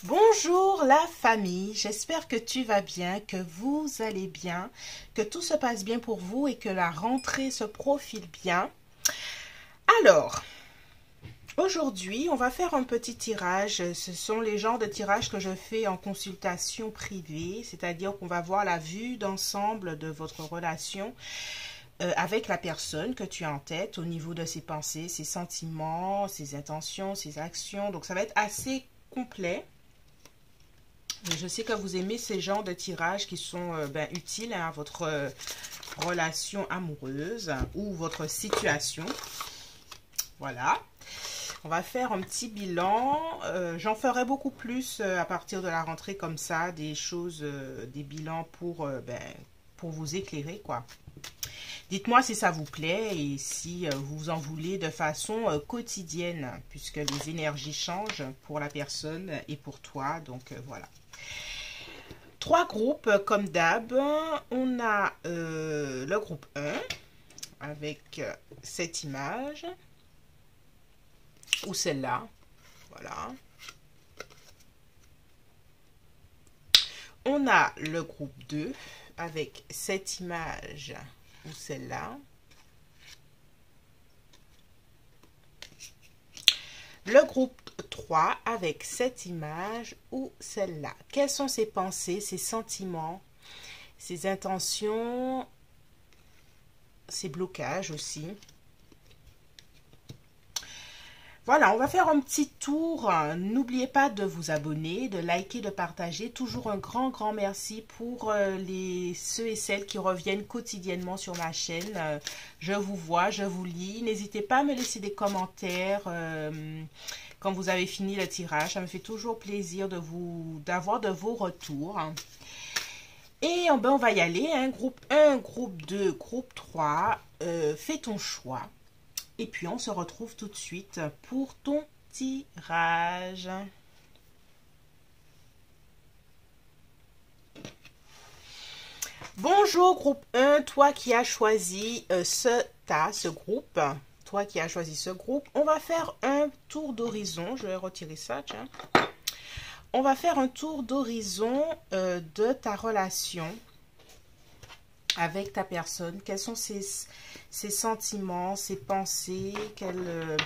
Bonjour la famille, j'espère que tu vas bien, que vous allez bien, que tout se passe bien pour vous et que la rentrée se profile bien. Alors, aujourd'hui, on va faire un petit tirage. Ce sont les genres de tirages que je fais en consultation privée, c'est-à-dire qu'on va voir la vue d'ensemble de votre relation avec la personne que tu as en tête au niveau de ses pensées, ses sentiments, ses intentions, ses actions. Donc, ça va être assez complet. Je sais que vous aimez ces genres de tirages qui sont utiles à votre relation amoureuse ou votre situation. Voilà. On va faire un petit bilan. J'en ferai beaucoup plus à partir de la rentrée comme ça, des choses, des bilans pour vous éclairer, quoi. Dites-moi si ça vous plaît et si vous en voulez de façon quotidienne, puisque les énergies changent pour la personne et pour toi. Donc voilà. 3 groupes comme d'hab. On a le groupe 1 avec cette image ou celle-là. Voilà. On a le groupe 2 avec cette image ou celle-là. Le groupe 3 avec cette image ou celle-là. Quelles sont ses pensées, ses sentiments, ses intentions, ses blocages aussi. Voilà, on va faire un petit tour. N'oubliez pas de vous abonner, de liker, de partager. Toujours un grand merci pour ceux et celles qui reviennent quotidiennement sur ma chaîne. Je vous vois, je vous lis. N'hésitez pas à me laisser des commentaires quand vous avez fini le tirage. Ça me fait toujours plaisir d'avoir de vos retours. Et on va y aller. Hein. Groupe 1, groupe 2, groupe 3. Fais ton choix. Et puis, on se retrouve tout de suite pour ton tirage. Bonjour groupe 1, toi qui as choisi ce groupe. Toi qui as choisi ce groupe. On va faire un tour d'horizon. Je vais retirer ça, tiens. On va faire un tour d'horizon de ta relation avec ta personne. Quels sont ses sentiments, ses pensées, quelles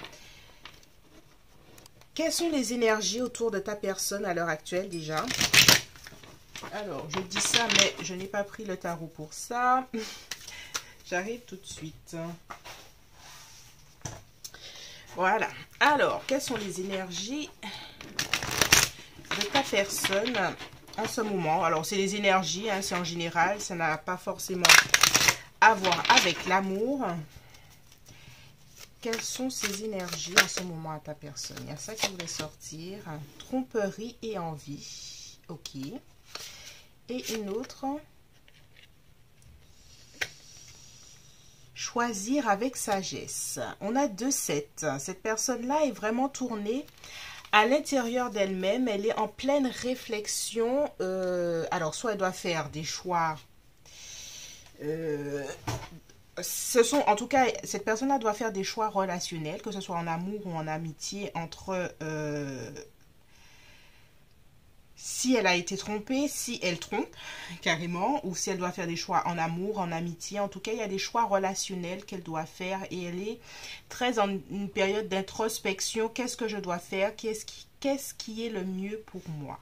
sont les énergies autour de ta personne à l'heure actuelle déjà. Alors, je dis ça, mais je n'ai pas pris le tarot pour ça. J'arrive tout de suite. Voilà. Alors, quelles sont les énergies de ta personne en ce moment? Alors, c'est les énergies, hein, c'est en général, ça n'a pas forcément à voir avec l'amour. Quelles sont ces énergies en ce moment à ta personne? Il y a ça qui voulait sortir. Tromperie et envie. Ok. Et une autre. Choisir avec sagesse. On a 2-7. Cette personne-là est vraiment tournée à l'intérieur d'elle-même. Elle est en pleine réflexion. Alors, soit elle doit faire des choix. En tout cas, cette personne-là doit faire des choix relationnels, que ce soit en amour ou en amitié, entre si elle a été trompée, si elle trompe carrément, ou si elle doit faire des choix en amour, en amitié. En tout cas, il y a des choix relationnels qu'elle doit faire et elle est très en une période d'introspection. Qu'est-ce que je dois faire? Qu'est-ce qui est le mieux pour moi?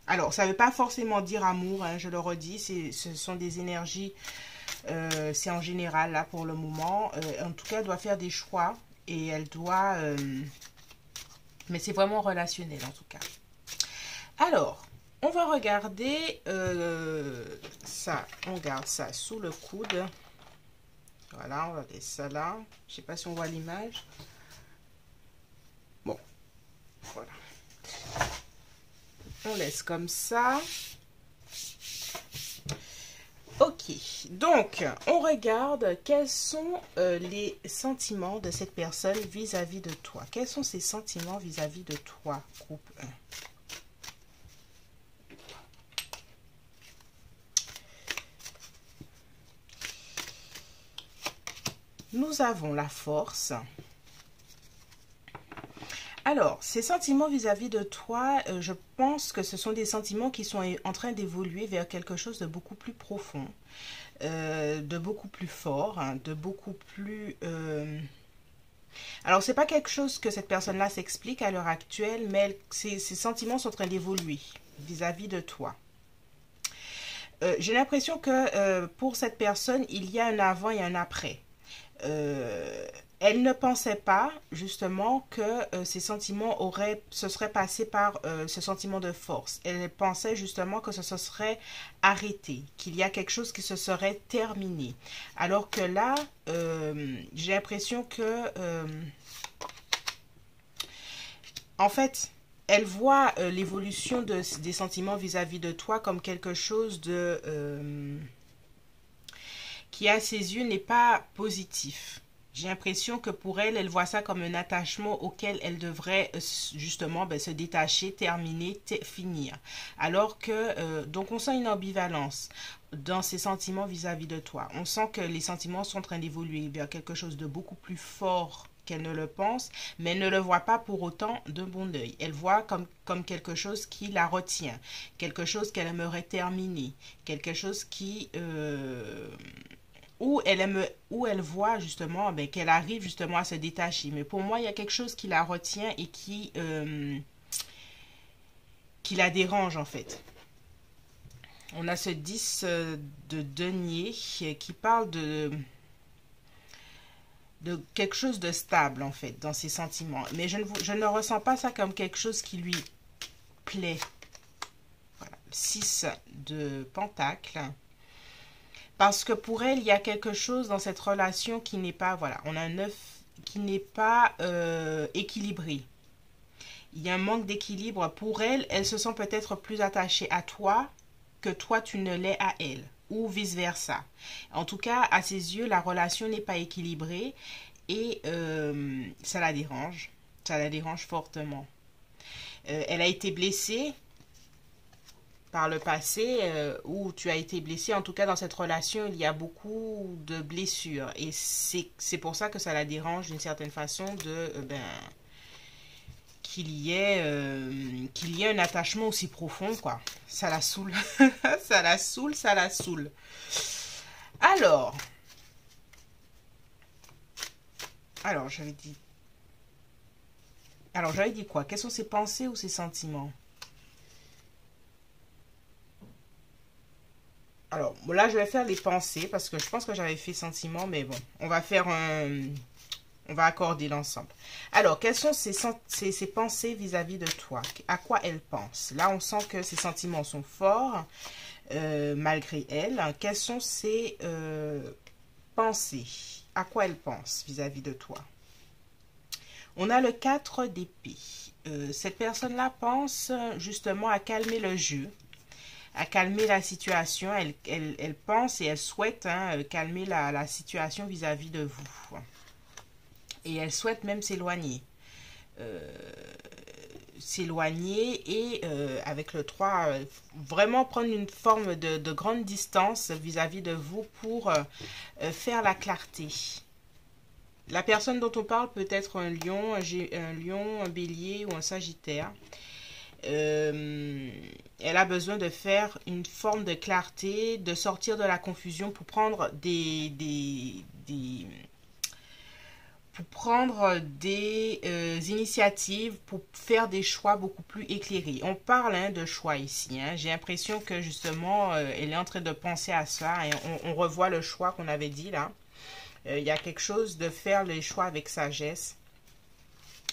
Alors, ça ne veut pas forcément dire amour, hein, je le redis, ce sont des énergies. C'est en général là pour le moment. En tout cas, elle doit faire des choix et elle doit... mais c'est vraiment relationnel en tout cas. Alors, on va regarder ça. On garde ça sous le coude. Voilà, on va laisser ça là. Je ne sais pas si on voit l'image. Bon, voilà. On laisse comme ça. Ok, donc on regarde quels sont les sentiments de cette personne vis-à-vis de toi. Quels sont ses sentiments vis-à-vis de toi, groupe 1? Nous avons la force. Alors, ces sentiments vis-à-vis de toi, je pense que ce sont des sentiments qui sont en train d'évoluer vers quelque chose de beaucoup plus profond, de beaucoup plus fort, hein, de beaucoup plus... Alors, c'est pas quelque chose que cette personne-là s'explique à l'heure actuelle, mais ces sentiments sont en train d'évoluer vis-à-vis de toi. J'ai l'impression que pour cette personne, il y a un avant et un après. Euh, Elle ne pensait pas justement que ces sentiments se seraient passés par ce sentiment de force. Elle pensait justement que ça se serait arrêté, qu'il y a quelque chose qui se serait terminé. Alors que là, j'ai l'impression que, en fait, elle voit l'évolution des sentiments vis-à-vis de toi comme quelque chose de qui à ses yeux n'est pas positif. J'ai l'impression que pour elle, elle voit ça comme un attachement auquel elle devrait justement se détacher, terminer, finir. Alors que, donc on sent une ambivalence dans ses sentiments vis-à-vis de toi. On sent que les sentiments sont en train d'évoluer vers quelque chose de beaucoup plus fort qu'elle ne le pense, mais elle ne le voit pas pour autant d'un bon œil. Elle voit comme quelque chose qui la retient, quelque chose qu'elle aimerait terminer, quelque chose qui... où elle voit justement qu'elle arrive justement à se détacher. Mais pour moi, il y a quelque chose qui la retient et qui la dérange en fait. On a ce 10 de denier qui parle de quelque chose de stable en fait dans ses sentiments. Mais je ne ressens pas ça comme quelque chose qui lui plaît. Voilà. 6 de pentacle. Parce que pour elle, il y a quelque chose dans cette relation qui n'est pas, voilà, on a un 9 qui n'est pas équilibré. Il y a un manque d'équilibre. Pour elle, elle se sent peut-être plus attachée à toi que toi tu ne l'es à elle, ou vice-versa. En tout cas, à ses yeux, la relation n'est pas équilibrée et ça la dérange. Ça la dérange fortement. Elle a été blessée par le passé où tu as été blessé. En tout cas, dans cette relation, il y a beaucoup de blessures. Et c'est pour ça que ça la dérange d'une certaine façon qu'il y ait un attachement aussi profond, quoi. Ça la saoule. Ça la saoule, ça la saoule. Alors, j'avais dit... Alors, j'avais dit quoi? Quelles sont ses pensées ou ses sentiments? Alors, là, je vais faire les pensées parce que je pense que j'avais fait sentiments, mais bon, on va faire on va accorder l'ensemble. Alors, quelles sont ses pensées vis-à-vis de toi? À quoi elle pense? Là, on sent que ses sentiments sont forts, malgré elle. Quelles sont ses pensées? À quoi elle pense vis-à-vis de toi? On a le 4 d'épée. Cette personne-là pense justement à calmer le jeu, à calmer la situation. Elle pense et elle souhaite calmer la situation vis-à-vis de vous. Et elle souhaite même s'éloigner. Et avec le 3, vraiment prendre une forme de grande distance vis-à-vis de vous pour faire la clarté. La personne dont on parle peut être un lion, un bélier ou un sagittaire. Elle a besoin de faire une forme de clarté, de sortir de la confusion pour prendre des initiatives, pour faire des choix beaucoup plus éclairés. On parle de choix ici. J'ai l'impression que justement, elle est en train de penser à ça. Et on revoit le choix qu'on avait dit là. Il y a quelque chose de faire les choix avec sagesse.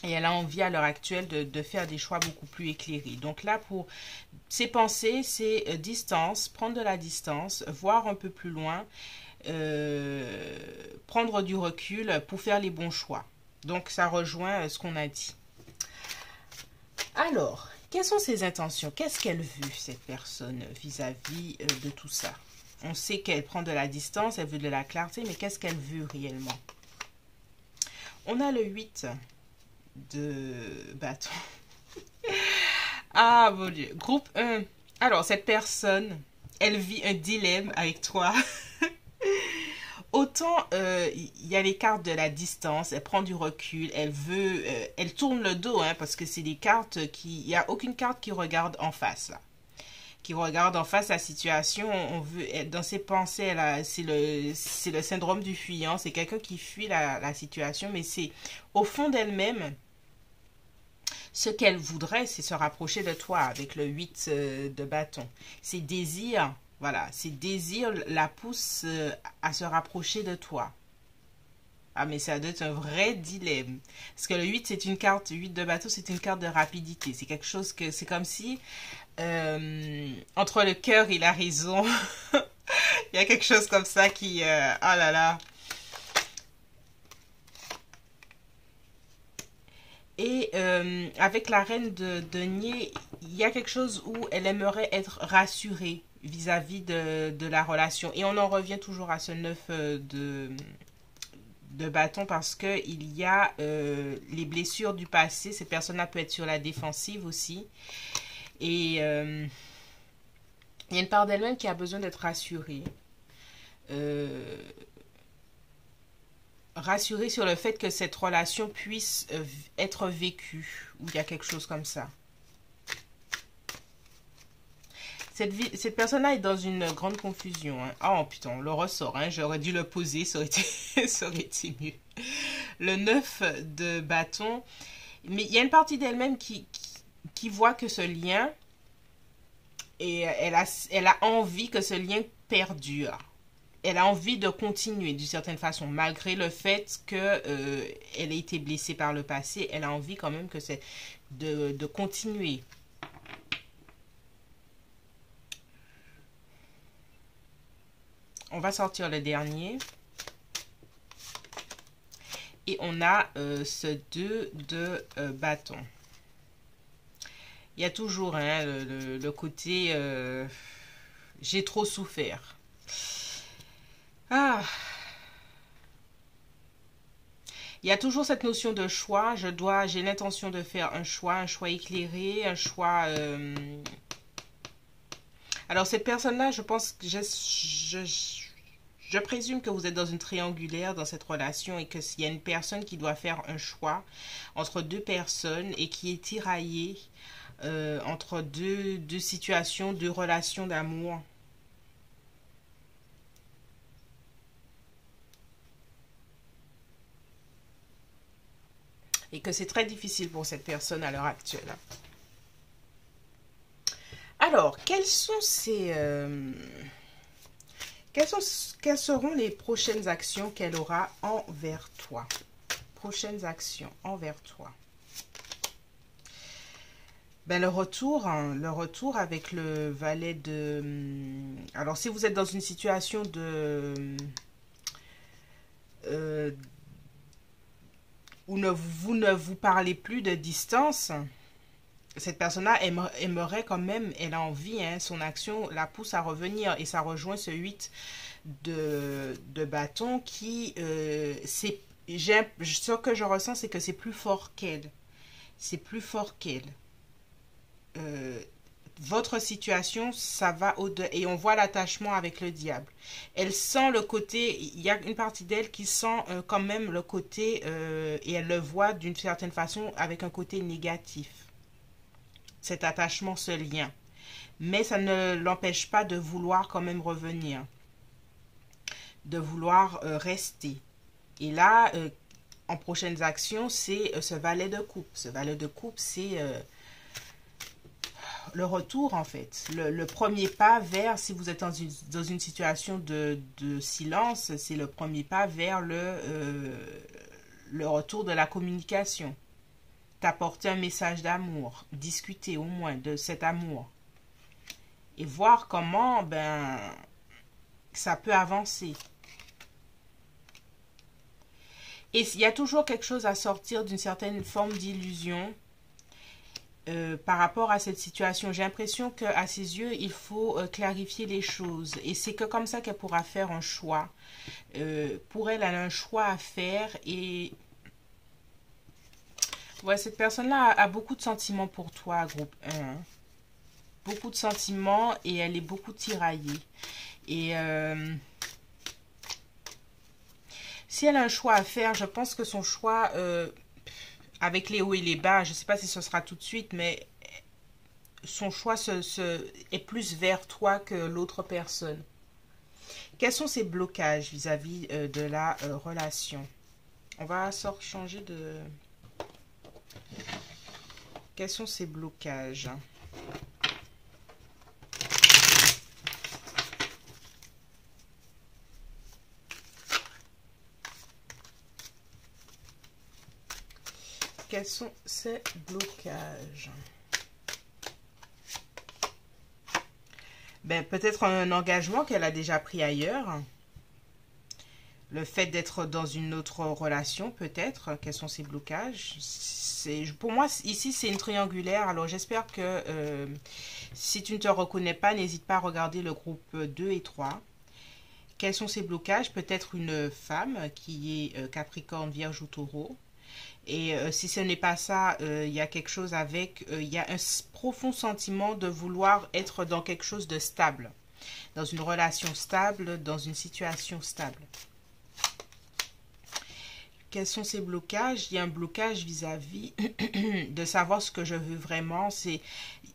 Et elle a envie à l'heure actuelle de faire des choix beaucoup plus éclairés. Donc là, pour ses pensées, c'est distance, prendre de la distance, voir un peu plus loin, prendre du recul pour faire les bons choix. Donc ça rejoint ce qu'on a dit. Alors, quelles sont ses intentions? Qu'est-ce qu'elle veut, cette personne, vis-à-vis de tout ça? On sait qu'elle prend de la distance, elle veut de la clarté, mais qu'est-ce qu'elle veut réellement? On a le 8 de bâton. Ah mon Dieu. Groupe 1. Alors, cette personne, elle vit un dilemme avec toi. autant il y a les cartes de la distance, elle prend du recul, elle veut, elle tourne le dos, hein, parce que c'est des cartes qui, il n'y a aucune carte qui regarde en face, là. Qui regarde en face la situation, on veut, dans ses pensées, c'est le syndrome du fuyant, c'est quelqu'un qui fuit la situation, mais c'est au fond d'elle-même, ce qu'elle voudrait, c'est se rapprocher de toi avec le 8 de bâton. Ses désirs, voilà, ses désirs la poussent à se rapprocher de toi. Ah, mais ça doit être un vrai dilemme. Parce que le 8, c'est une carte, 8 de bateau, c'est une carte de rapidité. C'est quelque chose que, c'est comme si, entre le cœur et la raison, il y a quelque chose comme ça qui, oh là là. Et avec la reine de denier, il y a quelque chose où elle aimerait être rassurée vis-à-vis de la relation. Et on en revient toujours à ce 9 de bâton parce que il y a les blessures du passé. Cette personne-là peut être sur la défensive aussi. Et il y a une part d'elle-même qui a besoin d'être rassurée. Rassurée sur le fait que cette relation puisse être vécue. Ou il y a quelque chose comme ça. Cette personne-là est dans une grande confusion. Hein. Oh putain, on le ressort. Hein. J'aurais dû le poser, ça aurait été, ça aurait été mieux. Le 9 de bâton. Mais il y a une partie d'elle-même qui voit que ce lien, et elle a envie que ce lien perdure. Elle a envie de continuer d'une certaine façon, malgré le fait qu'elle ait été blessée par le passé. Elle a envie quand même que c'est de continuer. On va sortir le dernier. Et on a ce 2 de bâton. Il y a toujours hein, le côté j'ai trop souffert. Ah. Il y a toujours cette notion de choix. J'ai l'intention de faire un choix éclairé, un choix. Alors cette personne-là, je pense que je présume que vous êtes dans une triangulaire dans cette relation et qu'il y a une personne qui doit faire un choix entre deux personnes et qui est tiraillée entre deux situations, deux relations d'amour. Et que c'est très difficile pour cette personne à l'heure actuelle. Alors, quelles seront les prochaines actions qu'elle aura envers toi? Prochaines actions envers toi. Ben, le retour avec le valet de... Alors, si vous êtes dans une situation où vous ne vous parlez plus de distance, cette personne-là aimerait quand même, elle a envie, hein, son action la pousse à revenir. Et ça rejoint ce 8 de bâton qui, ce que je ressens, c'est que c'est plus fort qu'elle. C'est plus fort qu'elle. Votre situation, ça va au-delà. Et on voit l'attachement avec le diable. Elle sent le côté, il y a une partie d'elle qui sent quand même le côté, et elle le voit d'une certaine façon avec un côté négatif. Cet attachement, ce lien. Mais ça ne l'empêche pas de vouloir quand même revenir. De vouloir rester. Et là, en prochaines actions, c'est ce valet de coupe. Ce valet de coupe, c'est... le retour en fait, le premier pas vers, si vous êtes dans une situation de silence, c'est le premier pas vers le retour de la communication. T'apporter un message d'amour, discuter au moins de cet amour et voir comment ben ça peut avancer. Et il y a toujours quelque chose à sortir d'une certaine forme d'illusion. Par rapport à cette situation, j'ai l'impression qu'à ses yeux, il faut clarifier les choses. Et c'est que comme ça qu'elle pourra faire un choix. Pour elle, elle a un choix à faire. Et ouais, cette personne-là a beaucoup de sentiments pour toi, groupe 1. Hein. Beaucoup de sentiments et elle est beaucoup tiraillée. Et Si elle a un choix à faire, je pense que son choix, avec les hauts et les bas, je ne sais pas si ce sera tout de suite, mais son choix est plus vers toi que l'autre personne. Quels sont ses blocages vis-à-vis de la relation? On va changer de... Quels sont ses blocages? Quels sont ses blocages? Ben, peut-être un engagement qu'elle a déjà pris ailleurs. Le fait d'être dans une autre relation, peut-être. Quels sont ses blocages? Pour moi, ici, c'est une triangulaire. Alors, j'espère que si tu ne te reconnais pas, n'hésite pas à regarder le groupe 2 et 3. Quels sont ses blocages? Peut-être une femme qui est Capricorne, Vierge ou Taureau. Et si ce n'est pas ça, il y a quelque chose avec... Il y a un profond sentiment de vouloir être dans quelque chose de stable. Dans une relation stable, dans une situation stable. Quels sont ces blocages? Il y a un blocage vis-à-vis de savoir ce que je veux vraiment.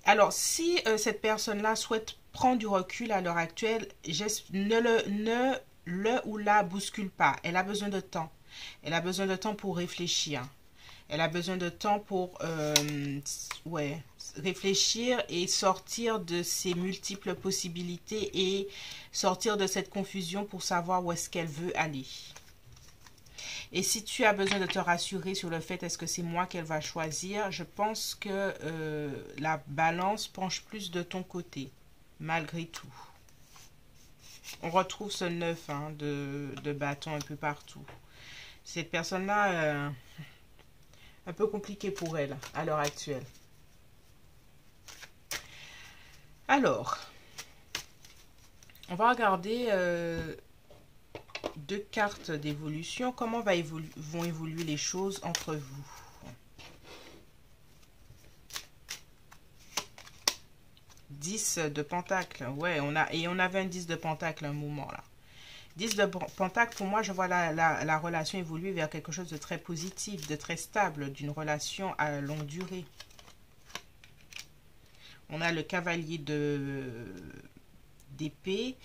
Alors, si cette personne-là souhaite prendre du recul à l'heure actuelle, ne le ou la bouscule pas. Elle a besoin de temps. Elle a besoin de temps pour réfléchir. Elle a besoin de temps pour réfléchir et sortir de ses multiples possibilités et sortir de cette confusion pour savoir où est-ce qu'elle veut aller. Et si tu as besoin de te rassurer sur le fait est-ce que c'est moi qu'elle va choisir, je pense que la balance penche plus de ton côté, malgré tout. On retrouve ce 9 de bâton un peu partout. Cette personne-là, un peu compliqué pour elle à l'heure actuelle. Alors, on va regarder deux cartes d'évolution. Comment vont évoluer les choses entre vous? Dix de pentacle. Ouais, on avait un 10 de pentacle à un moment là. 10 de pentacle, pour moi, je vois la relation évoluer vers quelque chose de très positif, de très stable, d'une relation à longue durée. On a le cavalier d'épée.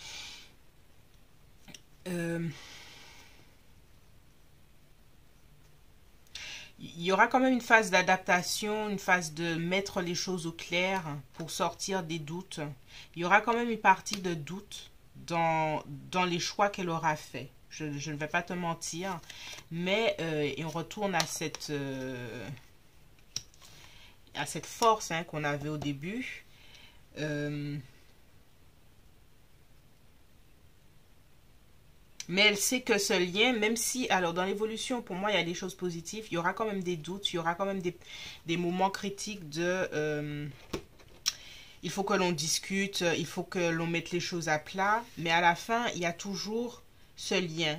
Il y aura quand même une phase d'adaptation, une phase de mettre les choses au clair pour sortir des doutes. Il y aura quand même une partie de doute dans les choix qu'elle aura fait. Je ne vais pas te mentir, mais et on retourne à cette force qu'on avait au début. Mais elle sait que ce lien, même si, alors dans l'évolution, pour moi, il y a des choses positives, il y aura quand même des doutes, il y aura quand même des moments critiques de... il faut que l'on discute, il faut que l'on mette les choses à plat, mais à la fin, il y a toujours ce lien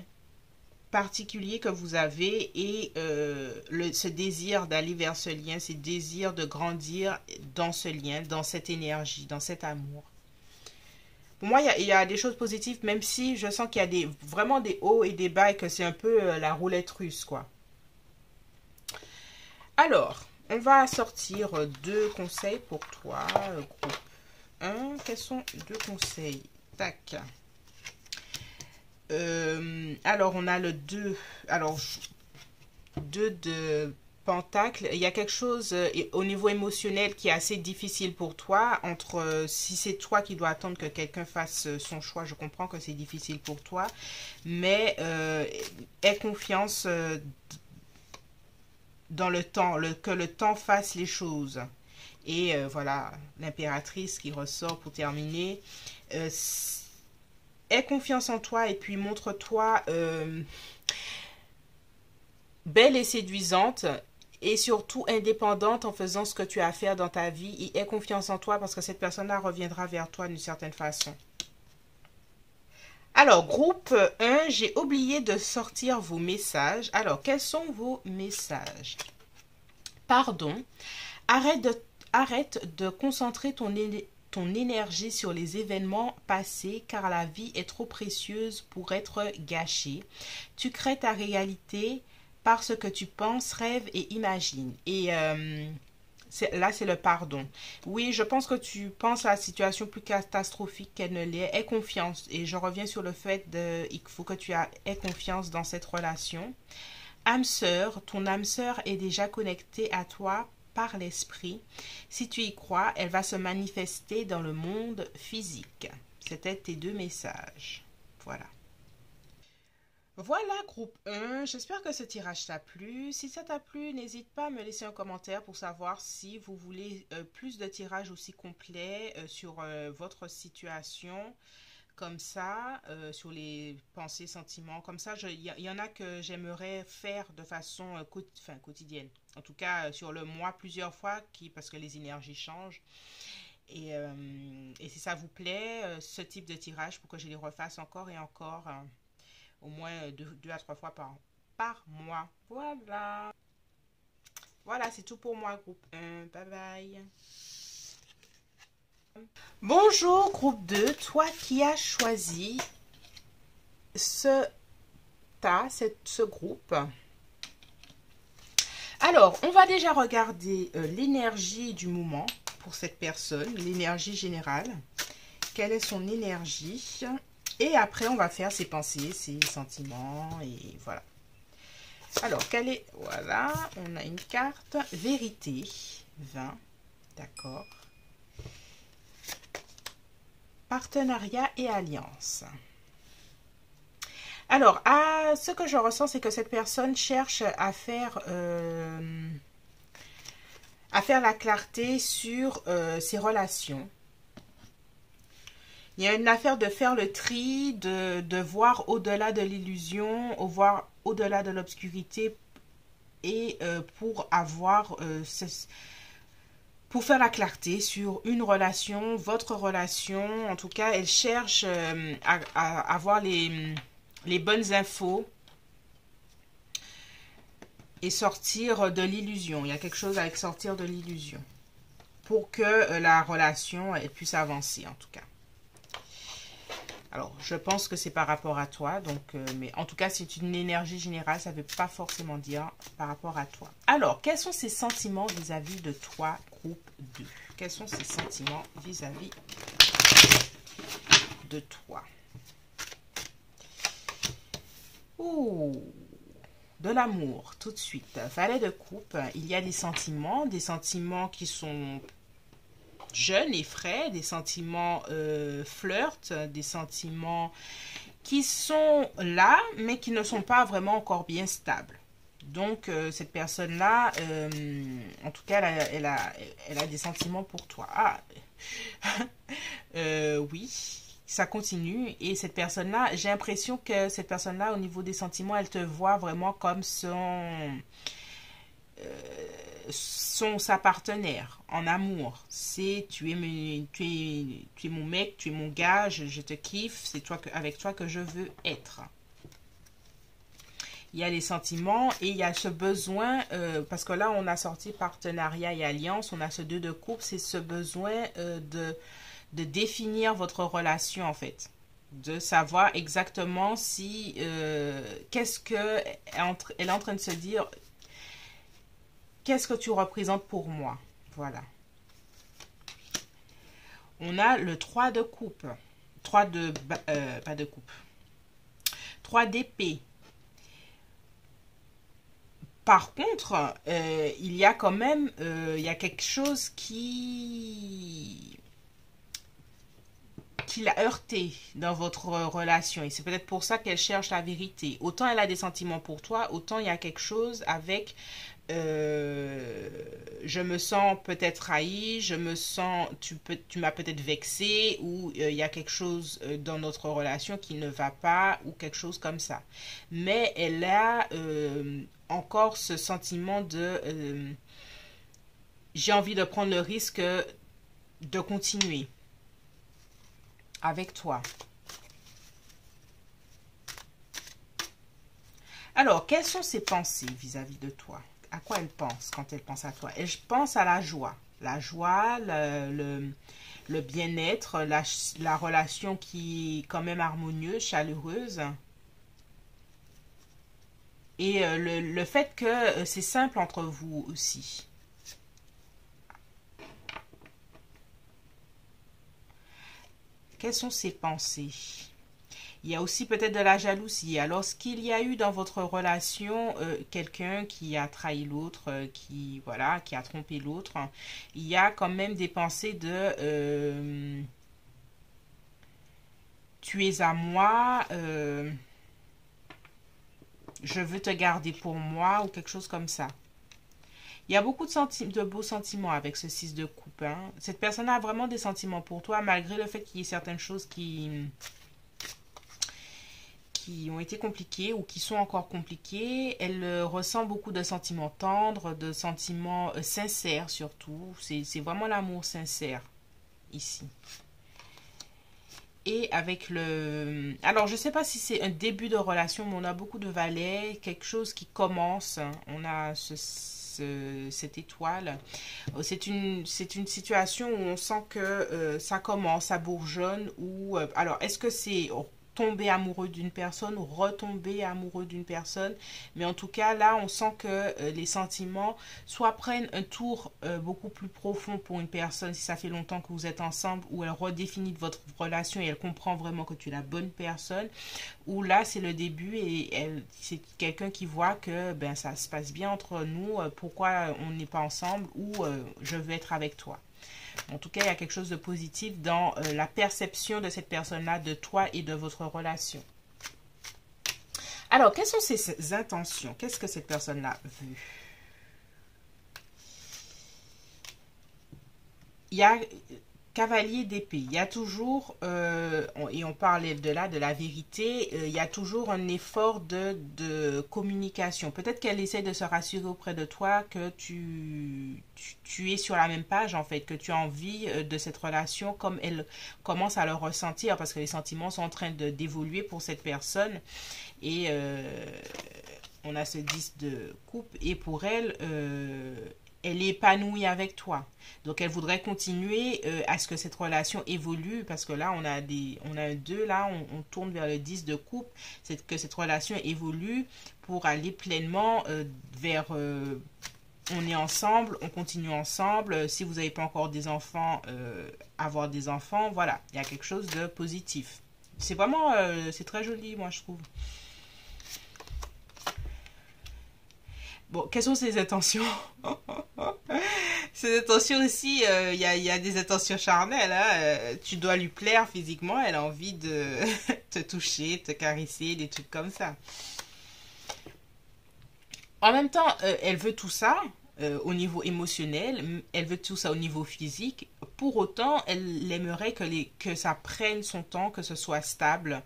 particulier que vous avez et ce désir d'aller vers ce lien, ce désir de grandir dans ce lien, dans cette énergie, dans cet amour. Pour moi, il y a des choses positives, même si je sens qu'il y a vraiment des hauts et des bas et que c'est un peu la roulette russe, quoi. Alors, on va sortir deux conseils pour toi, groupe 1. Quels sont deux conseils? Tac. Alors, on a le 2. Alors, 2 de pentacle. Il y a quelque chose au niveau émotionnel qui est assez difficile pour toi. Si c'est toi qui dois attendre que quelqu'un fasse son choix, je comprends que c'est difficile pour toi. Mais aie confiance dans le temps, que le temps fasse les choses. Et voilà, l'impératrice qui ressort pour terminer. Aie confiance en toi et puis montre-toi belle et séduisante et surtout indépendante en faisant ce que tu as à faire dans ta vie et aie confiance en toi parce que cette personne-là reviendra vers toi d'une certaine façon. Alors, groupe 1, j'ai oublié de sortir vos messages. Alors, quels sont vos messages? Pardon, arrête de concentrer ton énergie sur les événements passés car la vie est trop précieuse pour être gâchée. Tu crées ta réalité par ce que tu penses, rêves et imagines. Et là, c'est le pardon. Oui, je pense que tu penses à la situation plus catastrophique qu'elle ne l'est. Aie confiance. Et je reviens sur le fait qu'il faut que tu aies confiance dans cette relation. Âme sœur, ton âme sœur est déjà connectée à toi par l'esprit. Si tu y crois, elle va se manifester dans le monde physique. C'était tes 2 messages. Voilà. Voilà, groupe 1. J'espère que ce tirage t'a plu. Si ça t'a plu, n'hésite pas à me laisser un commentaire pour savoir si vous voulez plus de tirages aussi complets sur votre situation. Comme ça, sur les pensées, sentiments, comme ça, il y en a que j'aimerais faire de façon quotidienne. En tout cas, sur le mois, plusieurs fois, parce que les énergies changent. Et si ça vous plaît, ce type de tirage, pour que je les refasse encore et encore, au moins 2 à 3 fois par mois. Voilà. Voilà, c'est tout pour moi, groupe 1. Bye bye. Bonjour groupe 2, toi qui as choisi ce groupe. Alors, on va déjà regarder l'énergie du moment pour cette personne, l'énergie générale. Quelle est son énergie? Et après, on va faire ses pensées, ses sentiments et voilà. Alors, voilà, on a une carte vérité, 20, d'accord. Partenariat et alliance. Alors, ce que je ressens, c'est que cette personne cherche à faire la clarté sur ses relations. Il y a une affaire de faire le tri, de voir au-delà de l'illusion, voir au-delà de l'obscurité et pour avoir pour faire la clarté sur une relation, votre relation. En tout cas, elle cherche à avoir les bonnes infos et sortir de l'illusion. Il y a quelque chose avec sortir de l'illusion pour que la relation elle puisse avancer en tout cas. Alors, je pense que c'est par rapport à toi, donc, mais en tout cas, c'est une énergie générale, ça ne veut pas forcément dire par rapport à toi. Alors, quels sont ces sentiments vis-à-vis de toi, groupe 2? Quels sont ces sentiments vis-à-vis de toi? Ouh, de l'amour, tout de suite. Valet de coupe, il y a des sentiments qui sont jeunes et frais, des sentiments flirt, des sentiments qui sont là, mais qui ne sont pas vraiment encore bien stables. Donc, cette personne-là, en tout cas, elle a des sentiments pour toi. Ah, oui, ça continue. Et cette personne-là, j'ai l'impression que cette personne-là, au niveau des sentiments, elle te voit vraiment comme sa partenaire en amour. C'est tu es mon mec, tu es mon gars, je te kiffe, c'est avec toi que je veux être. Il y a les sentiments et il y a ce besoin, parce que là on a sorti partenariat et alliance, on a ce 2 de coupe, c'est ce besoin de définir votre relation en fait. De savoir exactement si qu'est-ce que elle est en train de se dire. Qu'est-ce que tu représentes pour moi? Voilà. On a le 3 de coupe. 3 de... pas de coupe. 3 d'épée. Par contre, il y a quand même... il y a quelque chose qui l'a heurté dans votre relation. Et c'est peut-être pour ça qu'elle cherche la vérité. Autant elle a des sentiments pour toi, autant il y a quelque chose avec... je me sens peut-être trahi, tu m'as peut-être vexé, ou il y a quelque chose dans notre relation qui ne va pas, ou quelque chose comme ça. Mais elle a encore ce sentiment de j'ai envie de prendre le risque de continuer avec toi. Alors, quelles sont ses pensées vis-à-vis de toi? À quoi elle pense quand elle pense à toi? Elle pense à la joie. La joie, le bien-être, la relation qui est quand même harmonieuse, chaleureuse. Et le fait que c'est simple entre vous aussi. Quelles sont ses pensées? Il y a aussi peut-être de la jalousie. Alors, ce qu'il y a eu dans votre relation, quelqu'un qui a trahi l'autre, qui voilà, qui a trompé l'autre, il y a quand même des pensées de tu es à moi, je veux te garder pour moi ou quelque chose comme ça. Il y a beaucoup de beaux sentiments avec ce 6 de coupe. Hein. Cette personne a vraiment des sentiments pour toi, malgré le fait qu'il y ait certaines choses qui ont été compliquées ou qui sont encore compliquées. Elle ressent beaucoup de sentiments tendres, de sentiments sincères surtout. C'est vraiment l'amour sincère ici. Et avec le... Alors, je ne sais pas si c'est un début de relation, mais on a beaucoup de valets, quelque chose qui commence. On a cette étoile. C'est une situation où on sent que ça commence, ça bourgeonne. Ou, alors, est-ce que c'est tomber amoureux d'une personne ou retomber amoureux d'une personne? Mais en tout cas, là, on sent que les sentiments soit prennent un tour beaucoup plus profond pour une personne si ça fait longtemps que vous êtes ensemble, ou elle redéfinit votre relation et elle comprend vraiment que tu es la bonne personne, ou là, c'est le début et c'est quelqu'un qui voit que ben, ça se passe bien entre nous, pourquoi on n'est pas ensemble, ou je veux être avec toi. En tout cas, il y a quelque chose de positif dans la perception de cette personne-là, de toi et de votre relation. Alors, quelles sont ses intentions? Qu'est-ce que cette personne-là veut? Il y a cavalier d'épée. Il y a toujours, et on parlait de là, de la vérité, il y a toujours un effort de communication. Peut-être qu'elle essaie de se rassurer auprès de toi que tu es sur la même page, en fait, que tu as envie de cette relation comme elle commence à le ressentir, parce que les sentiments sont en train d'évoluer pour cette personne. Et on a ce 10 de coupe, et pour elle... elle est épanouie avec toi. Donc, elle voudrait continuer à ce que cette relation évolue, parce que là, on a un 2, là, on tourne vers le 10 de coupe, c'est que cette relation évolue pour aller pleinement vers... on est ensemble, on continue ensemble. Si vous n'avez pas encore des enfants, avoir des enfants, voilà, il y a quelque chose de positif. C'est vraiment, c'est très joli, moi, je trouve. Bon, quelles sont ses intentions? Ses intentions aussi, il y a des intentions charnelles. Hein. Tu dois lui plaire physiquement, elle a envie de te toucher, te caresser, des trucs comme ça. En même temps, elle veut tout ça au niveau émotionnel, elle veut tout ça au niveau physique. Pour autant, elle aimerait que ça prenne son temps, que ce soit stable,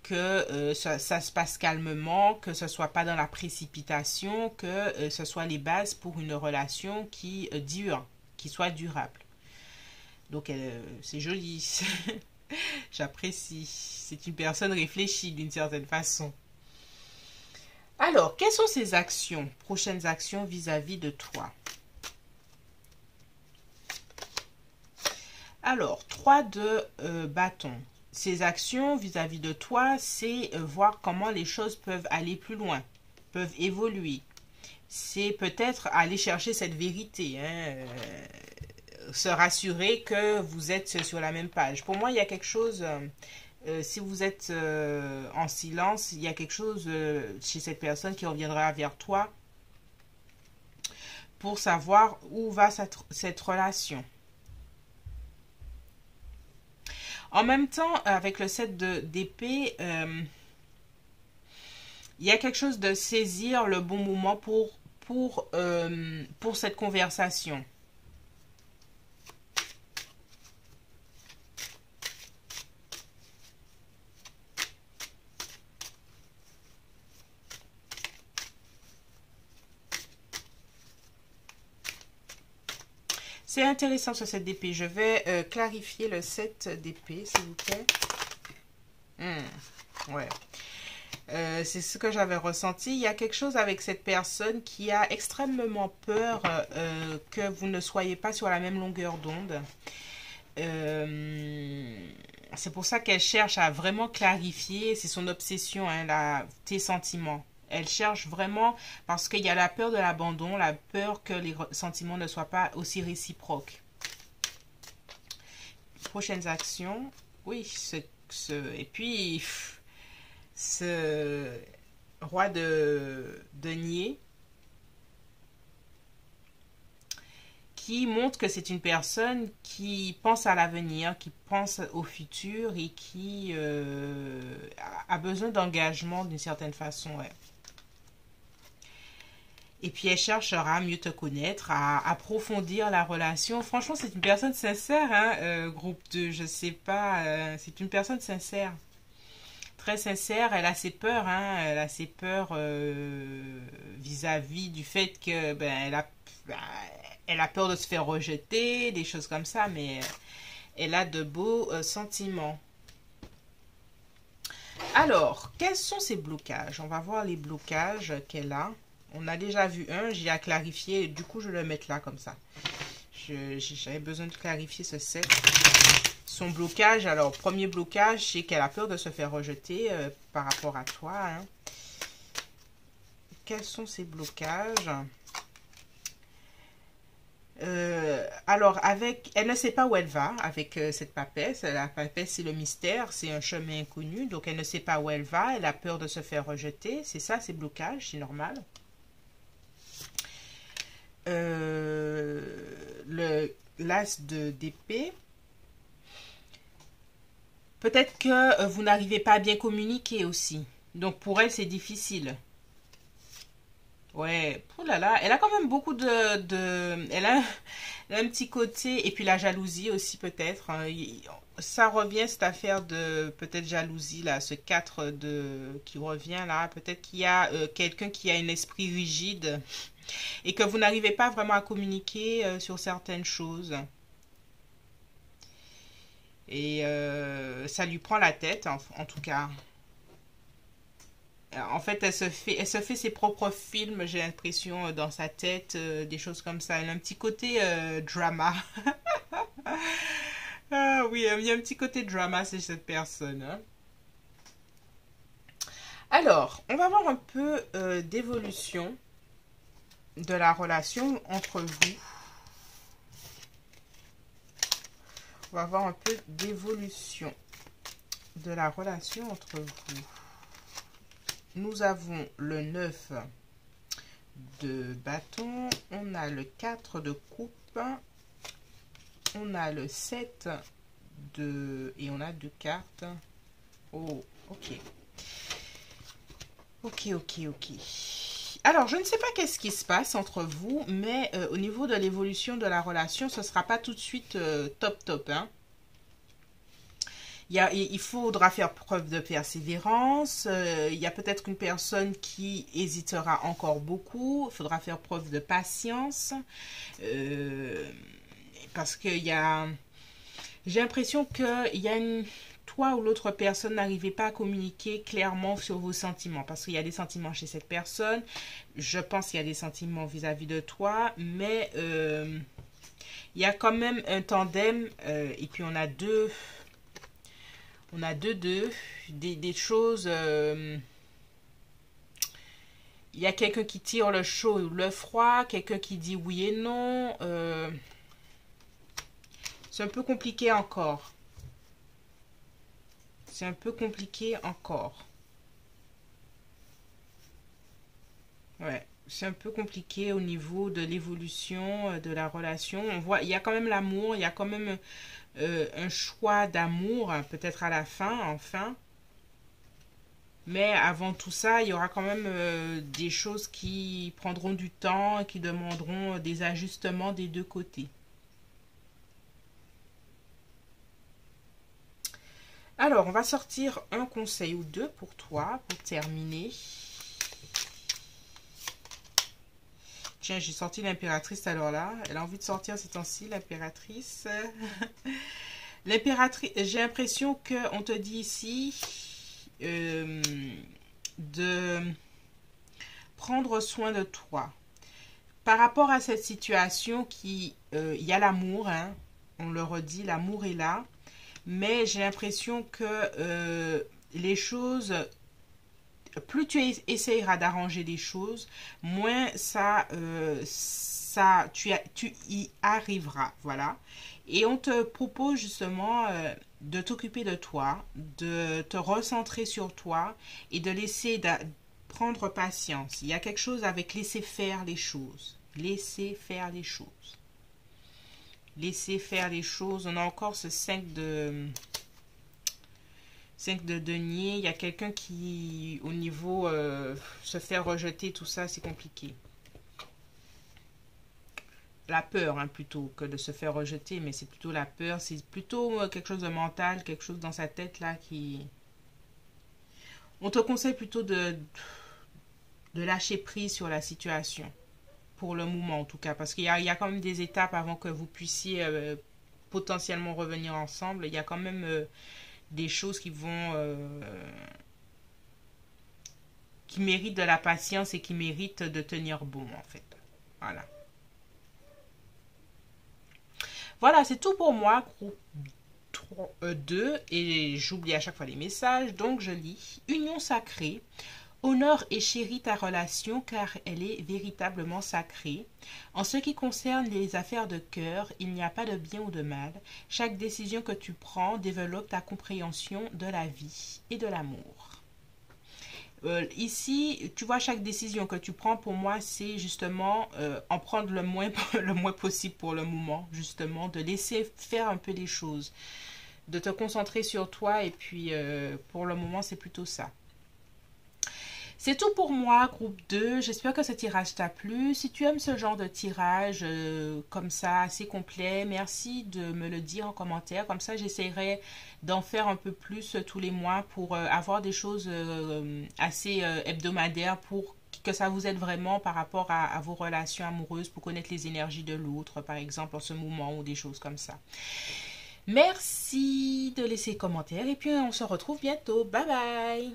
que ça se passe calmement, que ce soit pas dans la précipitation, que ce soit les bases pour une relation qui dure, qui soit durable. Donc c'est joli, j'apprécie. C'est une personne réfléchie d'une certaine façon. Alors, quelles sont ses actions, prochaines actions vis-à-vis de toi? Alors, 3 de bâton. Ces actions vis-à-vis de toi, c'est voir comment les choses peuvent aller plus loin, peuvent évoluer. C'est peut-être aller chercher cette vérité, hein, se rassurer que vous êtes sur la même page. Pour moi, il y a quelque chose, si vous êtes en silence, il y a quelque chose chez cette personne qui reviendra vers toi pour savoir où va cette relation. En même temps, avec le 7 d'épée, il y a quelque chose de saisir le bon moment pour cette conversation. C'est intéressant ce 7 d'épée. Je vais clarifier le 7 d'épée, s'il vous plaît. Ouais. C'est ce que j'avais ressenti. Il y a quelque chose avec cette personne qui a extrêmement peur que vous ne soyez pas sur la même longueur d'onde. C'est pour ça qu'elle cherche à vraiment clarifier, c'est son obsession, hein, tes sentiments. Elle cherche vraiment parce qu'il y a la peur de l'abandon, la peur que les sentiments ne soient pas aussi réciproques. Prochaines actions. Oui, et puis ce roi de denier qui montre que c'est une personne qui pense à l'avenir, qui pense au futur et qui a besoin d'engagement d'une certaine façon. Ouais. Et puis elle cherchera à mieux te connaître, à approfondir la relation. Franchement, c'est une personne sincère, hein, groupe 2, je sais pas, c'est une personne sincère. Très sincère, elle a ses peurs, hein, elle a ses peurs vis-à-vis du fait que elle a peur de se faire rejeter, des choses comme ça, mais elle a de beaux sentiments. Alors, quels sont ces blocages? On va voir les blocages qu'elle a. On a déjà vu un, j'ai à clarifier, du coup je vais le mettre là comme ça. J'avais besoin de clarifier ce set. Son blocage, alors premier blocage, c'est qu'elle a peur de se faire rejeter par rapport à toi. Hein. Quels sont ces blocages? Alors, elle ne sait pas où elle va avec cette papesse. La papesse, c'est le mystère, c'est un chemin inconnu. Donc, elle ne sait pas où elle va. Elle a peur de se faire rejeter. C'est ça, ces blocages, c'est normal. L'as d'épée. Peut-être que vous n'arrivez pas à bien communiquer aussi. Donc, pour elle, c'est difficile. Ouais, oh là là, elle a quand même beaucoup elle a un petit côté, et puis la jalousie aussi peut-être. Hein. Ça revient cette affaire de peut-être jalousie là, ce 4 qui revient là. Peut-être qu'il y a quelqu'un qui a un esprit rigide et que vous n'arrivez pas vraiment à communiquer sur certaines choses. Et ça lui prend la tête en tout cas. En fait, elle se fait ses propres films, j'ai l'impression, dans sa tête, des choses comme ça. Elle a un petit côté drama. Ah oui, il y a un petit côté drama chez cette personne. Hein. Alors, on va voir un peu d'évolution de la relation entre vous. On va voir un peu d'évolution de la relation entre vous. Nous avons le 9 de bâton, on a le 4 de coupe, on a le 7 et on a 2 cartes. Oh, ok. Ok. Alors, je ne sais pas qu'est-ce qui se passe entre vous, mais au niveau de l'évolution de la relation, ce ne sera pas tout de suite top, hein. Il faudra faire preuve de persévérance. Il y a peut-être une personne qui hésitera encore beaucoup. Il faudra faire preuve de patience. Parce que j'ai l'impression qu'il y a toi ou l'autre personne n'arrivez pas à communiquer clairement sur vos sentiments. Parce qu'il y a des sentiments chez cette personne. Je pense qu'il y a des sentiments vis-à-vis de toi. Mais il y a quand même un tandem. Et puis on a deux... On a des choses... Il y a quelqu'un qui tire le chaud ou le froid, quelqu'un qui dit oui et non. C'est un peu compliqué encore. C'est un peu compliqué encore. Ouais, c'est un peu compliqué au niveau de l'évolution de la relation. On voit, il y a quand même l'amour, il y a quand même... un choix d'amour, peut-être à la fin, enfin. Mais avant tout ça, il y aura quand même des choses qui prendront du temps et qui demanderont des ajustements des deux côtés. Alors, on va sortir un conseil ou deux pour toi, pour terminer. Tiens, j'ai sorti l'impératrice alors là. Elle a envie de sortir ces temps-ci, l'impératrice. L'impératrice, j'ai l'impression qu'on te dit ici, de prendre soin de toi. Par rapport à cette situation il y a l'amour, hein, on le redit, l'amour est là, mais j'ai l'impression que les choses, plus tu essayeras d'arranger les choses, moins tu y arriveras, voilà. Et on te propose justement de t'occuper de toi, de te recentrer sur toi et de laisser prendre patience. Il y a quelque chose avec laisser faire les choses. Laisser faire les choses. Laisser faire les choses. On a encore ce 5 de denier. Il y a quelqu'un qui, au niveau se faire rejeter, tout ça, c'est compliqué. La peur, hein, plutôt que de se faire rejeter, mais c'est plutôt la peur. C'est plutôt quelque chose de mental, quelque chose dans sa tête là qui... On te conseille plutôt de lâcher prise sur la situation. Pour le moment en tout cas, parce qu'il y a quand même des étapes avant que vous puissiez potentiellement revenir ensemble. Il y a quand même des choses qui méritent de la patience et qui méritent de tenir bon en fait. Voilà. Voilà, c'est tout pour moi, groupe 2, et j'oublie à chaque fois les messages, donc je lis. Union sacrée, honore et chéris ta relation car elle est véritablement sacrée. En ce qui concerne les affaires de cœur, il n'y a pas de bien ou de mal. Chaque décision que tu prends développe ta compréhension de la vie et de l'amour. Ici, tu vois, chaque décision que tu prends, pour moi, c'est justement en prendre le moins possible pour le moment, justement, de laisser faire un peu les choses, de te concentrer sur toi, et puis pour le moment, c'est plutôt ça. C'est tout pour moi, groupe 2. J'espère que ce tirage t'a plu. Si tu aimes ce genre de tirage comme ça, assez complet, merci de me le dire en commentaire. Comme ça, j'essaierai d'en faire un peu plus tous les mois pour avoir des choses assez hebdomadaires pour que ça vous aide vraiment par rapport à vos relations amoureuses, pour connaître les énergies de l'autre, par exemple, en ce moment, ou des choses comme ça. Merci de laisser des commentaires et puis on se retrouve bientôt. Bye bye!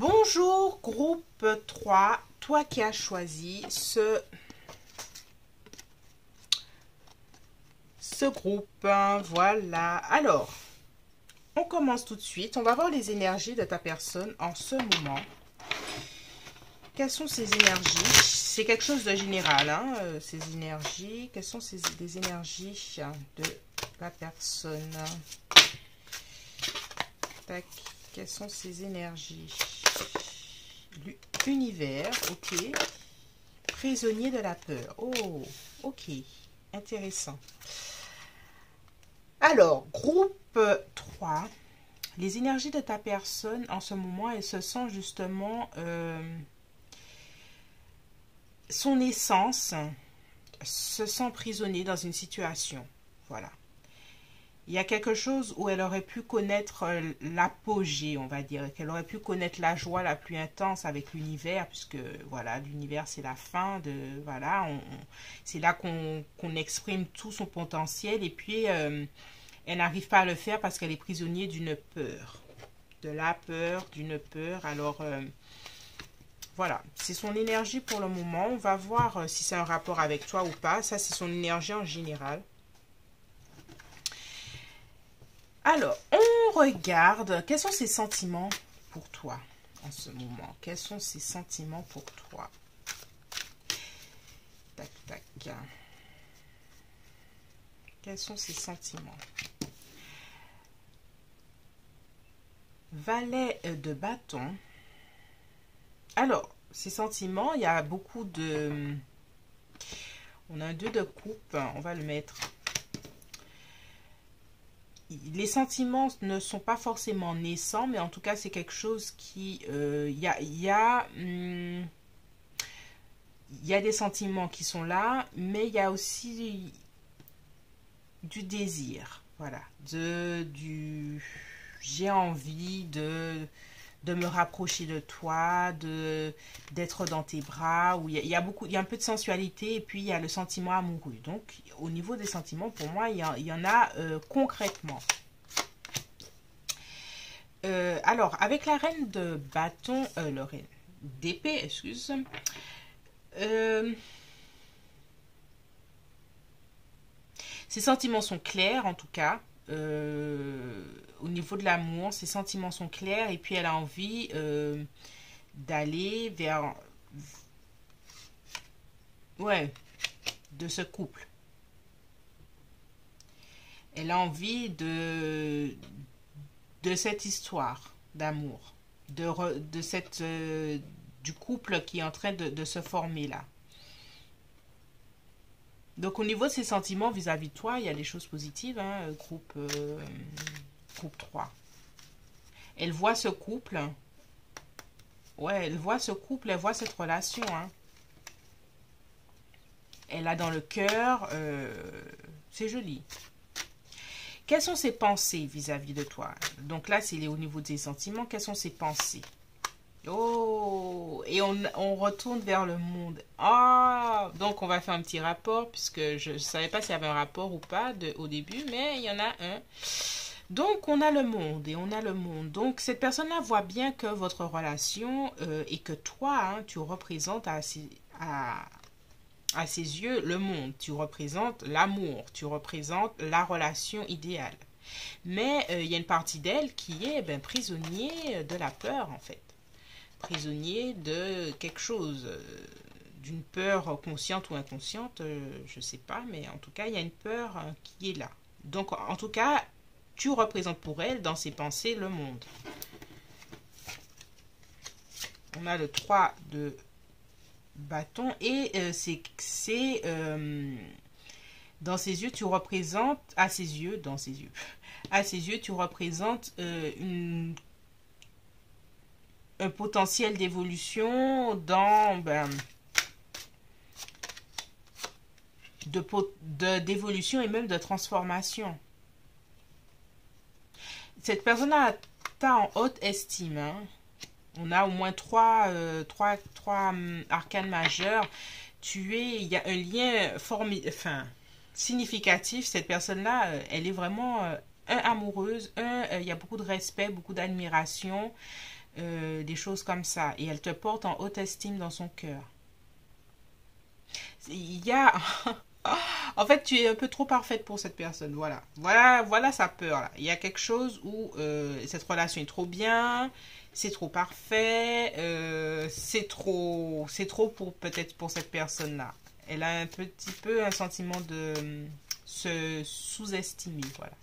Bonjour groupe 3, toi qui as choisi ce groupe, voilà. Alors, on commence tout de suite, on va voir les énergies de ta personne en ce moment. Quelles sont ces énergies? C'est quelque chose de général, hein, ces énergies. Quelles sont les énergies de la personne? Tac, quelles sont ces énergies? L'univers, ok. Prisonnier de la peur. Oh, ok. Intéressant. Alors, groupe 3. Les énergies de ta personne, en ce moment, elles se sentent justement... son essence se sent prisonnée dans une situation. Voilà. Il y a quelque chose où elle aurait pu connaître l'apogée, on va dire, qu'elle aurait pu connaître la joie la plus intense avec l'univers, puisque voilà, l'univers c'est la fin de, voilà, c'est là qu'on exprime tout son potentiel, et puis elle n'arrive pas à le faire parce qu'elle est prisonnière d'une peur, d'une peur, alors voilà, c'est son énergie pour le moment, on va voir si c'est un rapport avec toi ou pas, ça c'est son énergie en général. Alors, on regarde, quels sont ses sentiments pour toi en ce moment? Quels sont ses sentiments pour toi? Tac, tac. Quels sont ses sentiments? Valet de bâton. Alors, ses sentiments, il y a beaucoup de... On a un 2 de coupe, on va le mettre... Les sentiments ne sont pas forcément naissants, mais en tout cas, c'est quelque chose qui... Il y a des sentiments qui sont là, mais il y a aussi du désir. Voilà. J'ai envie de de me rapprocher de toi, d'être dans tes bras, où il y a beaucoup, il y a un peu de sensualité et puis il y a le sentiment amoureux. Donc, au niveau des sentiments, pour moi, il y en a concrètement. Alors, avec la reine de bâton, le reine d'épée, excuse, ses sentiments sont clairs en tout cas. Au niveau de l'amour, ses sentiments sont clairs et puis elle a envie d'aller vers, ouais, de ce couple. Elle a envie de cette histoire d'amour, de cette, du couple qui est en train de se former là. Donc au niveau de ses sentiments vis-à-vis de toi, il y a des choses positives, hein, groupe 3. Elle voit ce couple, ouais, elle voit ce couple, elle voit cette relation, hein. Elle a dans le cœur, c'est joli. Quelles sont ses pensées vis-à-vis de toi? Donc là, c'est au niveau des sentiments. Quelles sont ses pensées? Oh, et on retourne vers le monde. Ah, donc on va faire un petit rapport, puisque je ne savais pas s'il y avait un rapport ou pas au début, mais il y en a un. Donc on a le monde et on a le monde. Donc cette personne-là voit bien que votre relation et que toi, hein, tu représentes à ses yeux le monde. Tu représentes l'amour, tu représentes la relation idéale. Mais il y a une partie d'elle qui est prisonnier de la peur en fait. Prisonnier de quelque chose, d'une peur consciente ou inconsciente, je ne sais pas, mais en tout cas, il y a une peur qui est là. Donc, en tout cas, tu représentes pour elle, dans ses pensées, le monde. On a le 3 de bâton et dans ses yeux, tu représentes, à ses yeux, tu représentes un potentiel d'évolution dans d'évolution et même de transformation. Cette personne-là t'a en haute estime, hein. On a au moins trois arcanes majeures. Il y a un lien significatif. Cette personne-là, elle est vraiment amoureuse. Il y a beaucoup de respect, beaucoup d'admiration. Des choses comme ça. Et elle te porte en haute estime dans son cœur. Il y a... En fait, tu es un peu trop parfaite pour cette personne. Voilà sa peur là. Il y a quelque chose où cette relation est trop bien, c'est trop parfait, c'est trop pour peut-être pour cette personne là. Elle a un petit peu un sentiment de se sous-estimer, voilà.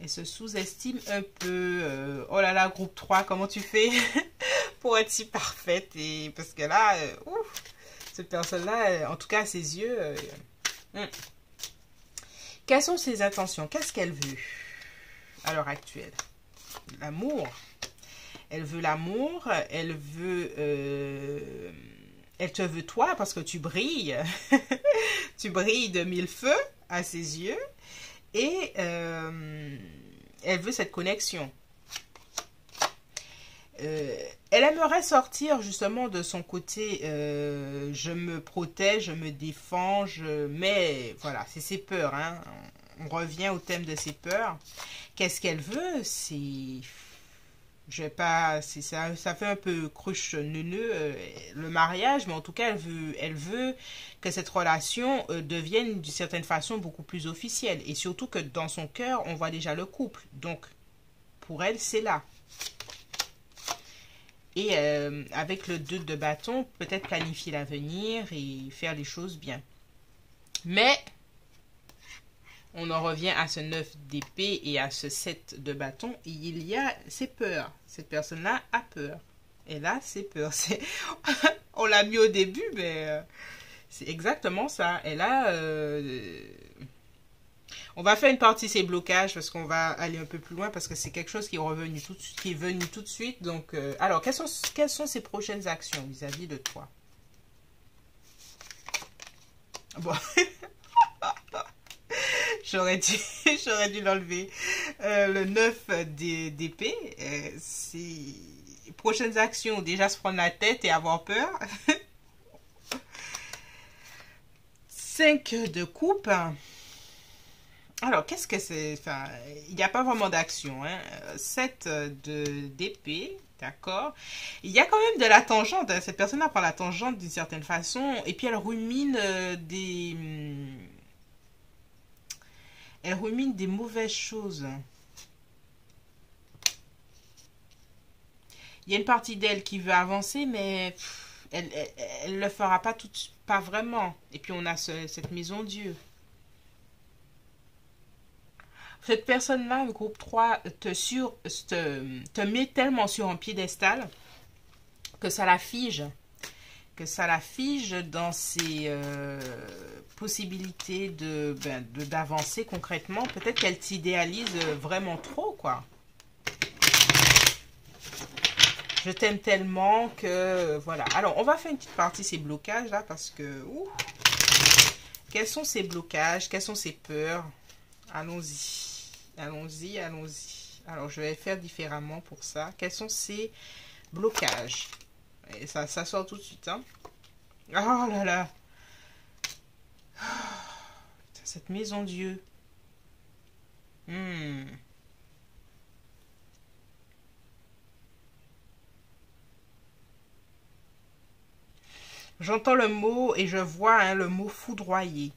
Elle se sous-estime un peu. Oh là là, groupe 3, comment tu fais pour être si parfaite? Et parce que là, ouf, cette personne-là, en tout cas à ses yeux, quelles sont ses intentions? Qu'est-ce qu'elle veut à l'heure actuelle? L'amour. Elle veut l'amour, elle te veut toi parce que tu brilles. Tu brilles de mille feux à ses yeux. Et elle veut cette connexion. Elle aimerait sortir justement de son côté je me protège, je me défends, mais voilà, c'est ses peurs, hein. On revient au thème de ses peurs. Qu'est-ce qu'elle veut? Je vais pas, ça fait un peu cruche neuneux le mariage, mais en tout cas elle veut que cette relation devienne d'une certaine façon beaucoup plus officielle, et surtout que dans son cœur on voit déjà le couple, donc pour elle c'est là. Et avec le 2 de bâton, peut-être planifier l'avenir et faire les choses bien. Mais on en revient à ce 9 d'épée et à ce 7 de bâton. Il y a ses peurs. Cette personne-là a peur. Et là, c'est peur. On l'a mis au début, mais c'est exactement ça. Et là, on va faire une partie ces blocages parce qu'on va aller un peu plus loin parce que c'est quelque chose qui est revenu qui est venu tout de suite. Donc, alors, quelles sont ses prochaines actions vis-à-vis de toi? Bon. j'aurais dû l'enlever. Le 9 d'épée, c'est prochaines actions, déjà se prendre la tête et avoir peur. 5 de coupe. Alors, qu'est-ce que c'est? Enfin, il n'y a pas vraiment d'action. Hein. 7 d'épée, d'accord. Il y a quand même de la tangente. Hein. Cette personne-là prend la tangente d'une certaine façon. Et puis, elle rumine des mauvaises choses. Il y a une partie d'elle qui veut avancer, mais elle le fera pas pas vraiment. Et puis, on a cette maison Dieu. Cette personne-là, le groupe 3 te met tellement sur un piédestal que ça la fige. Que ça la fige dans ses possibilités d'avancer concrètement. Peut-être qu'elle t'idéalise vraiment trop, quoi. Je t'aime tellement que... Voilà. Alors, on va faire une petite partie ces blocages, là, parce que... Quels sont ces blocages? Quelles sont ces peurs? Allons-y. Allons-y, allons-y. Alors, je vais faire différemment pour ça. Quels sont ces blocages? Et ça sort tout de suite, hein. Oh là là. Cette maison Dieu. J'entends le mot et je vois hein, le mot foudroyer.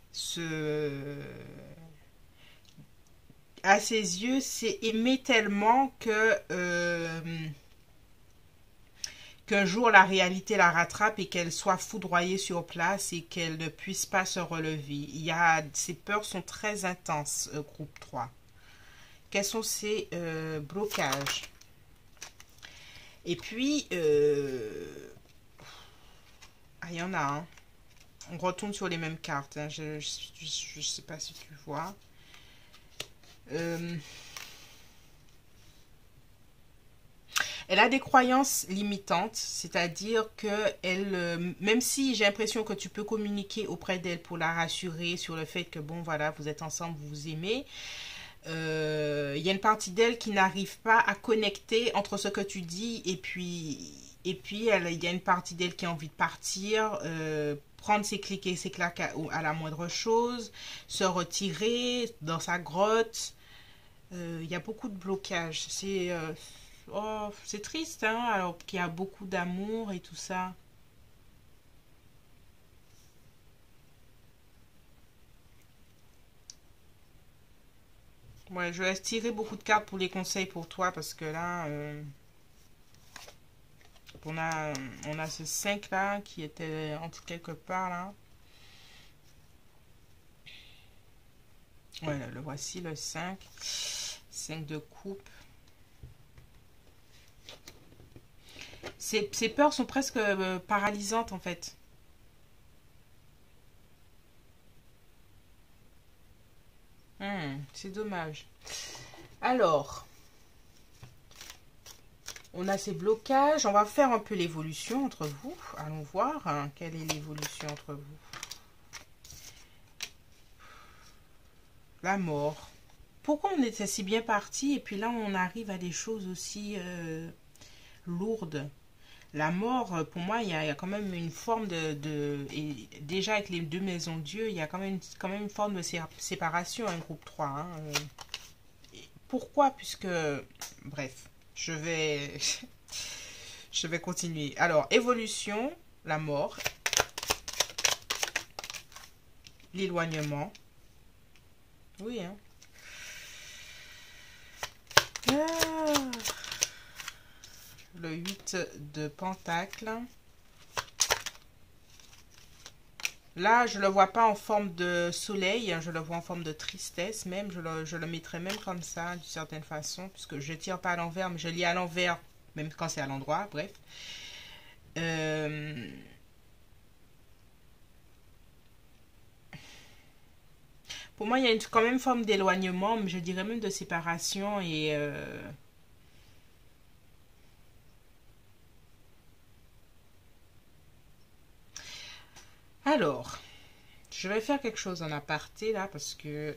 À ses yeux, c'est aimer tellement que qu'un jour la réalité la rattrape et qu'elle soit foudroyée sur place et qu'elle ne puisse pas se relever. Ces peurs sont très intenses, groupe 3. Quels sont ces blocages? Et puis, il y en a un. Hein. On retourne sur les mêmes cartes. Hein. Je ne sais pas si tu vois. Elle a des croyances limitantes, c'est-à-dire que même si j'ai l'impression que tu peux communiquer auprès d'elle pour la rassurer sur le fait que bon voilà, vous êtes ensemble, vous vous aimez, il y a une partie d'elle qui n'arrive pas à connecter entre ce que tu dis et puis il y a une partie d'elle qui a envie de partir, prendre ses clics et ses claques à la moindre chose, se retirer dans sa grotte. Il y a beaucoup de blocages. C'est triste, hein, alors qu'il y a beaucoup d'amour et tout ça. Ouais, je laisse tirer beaucoup de cartes pour les conseils pour toi parce que là, on a, on a ce 5 là qui était entre quelque part là. Ouais, le voici le 5. 5 de coupe. Ces peurs sont presque paralysantes en fait. C'est dommage. Alors, on a ces blocages. On va faire un peu l'évolution entre vous. Allons voir hein, quelle est l'évolution entre vous. La mort. Pourquoi on était si bien parti et puis là on arrive à des choses aussi lourdes. La mort, pour moi, il y a quand même une forme et déjà avec les deux maisons de Dieu, il y a quand même une forme de séparation, un groupe 3. Hein. Pourquoi? Puisque, bref, je vais continuer. Alors, évolution, la mort, l'éloignement. Oui, hein. Le 8 de pentacle. Là, je ne le vois pas en forme de soleil, je le vois en forme de tristesse même. Je le mettrais même comme ça, d'une certaine façon, puisque je ne tire pas à l'envers, mais je lis à l'envers, même quand c'est à l'endroit, bref. Pour moi, il y a quand même une forme d'éloignement, mais je dirais même de séparation et... Alors, Je vais faire quelque chose en aparté là parce que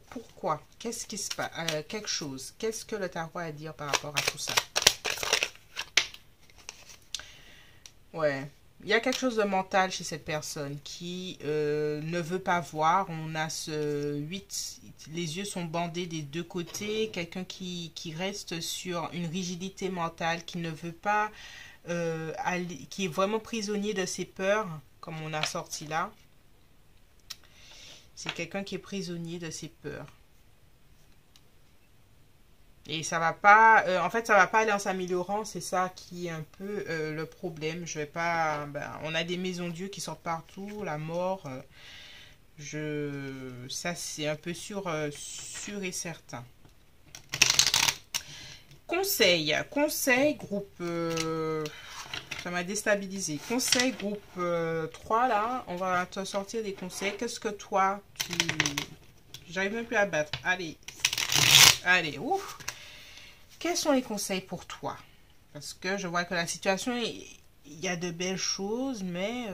pourquoi? Qu'est-ce qui se passe? Quelque chose. Qu'est-ce que le tarot a à dire par rapport à tout ça? Ouais. Il y a quelque chose de mental chez cette personne qui ne veut pas voir. On a ce 8, les yeux sont bandés des deux côtés. Quelqu'un qui reste sur une rigidité mentale, qui ne veut pas qui est vraiment prisonnier de ses peurs, comme on a sorti là. C'est quelqu'un qui est prisonnier de ses peurs. Et ça va pas, en fait, ça va pas aller en s'améliorant, c'est ça qui est un peu le problème. Je vais pas, on a des maisons Dieu qui sortent partout, la mort, ça c'est un peu sûr et certain. Conseil, groupe, ça m'a déstabilisé. Conseil, groupe 3, là, on va te sortir des conseils. Qu'est-ce que toi, j'arrive même plus à battre. Allez, ouf. Quels sont les conseils pour toi? Parce que je vois que la situation, il y a de belles choses, mais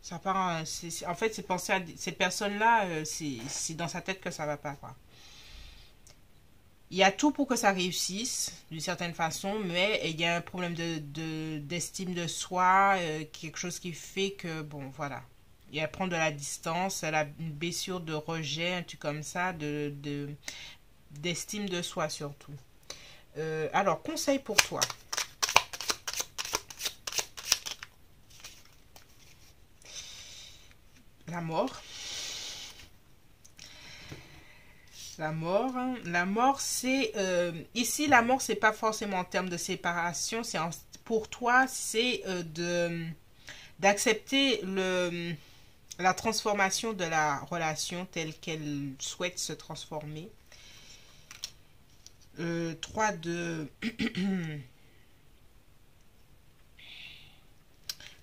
ça part. En fait, c'est penser à cette personne-là, c'est dans sa tête que ça va pas, quoi. Il y a tout pour que ça réussisse, d'une certaine façon, mais il y a un problème d'estime de soi, quelque chose qui fait que, bon, voilà. Et elle prend de la distance, elle a une blessure de rejet, un truc comme ça, d'estime de soi surtout. Alors, conseil pour toi. La mort. La mort, c'est... ici, la mort, c'est pas forcément en termes de séparation. Pour toi, c'est d'accepter la transformation de la relation telle qu'elle souhaite se transformer. 3 de...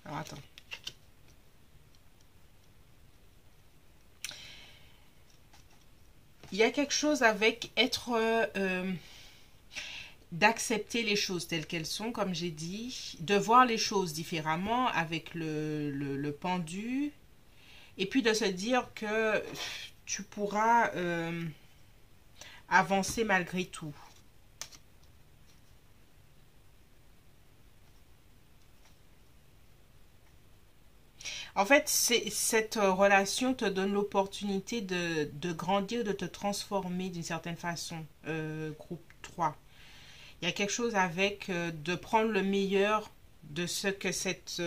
Alors, attends. Il y a quelque chose avec être... d'accepter les choses telles qu'elles sont, comme j'ai dit, de voir les choses différemment avec le pendu, et puis de se dire que tu pourras avancer malgré tout. En fait, cette relation te donne l'opportunité de grandir, de te transformer d'une certaine façon, groupe 3. Il y a quelque chose avec de prendre le meilleur de ce que cette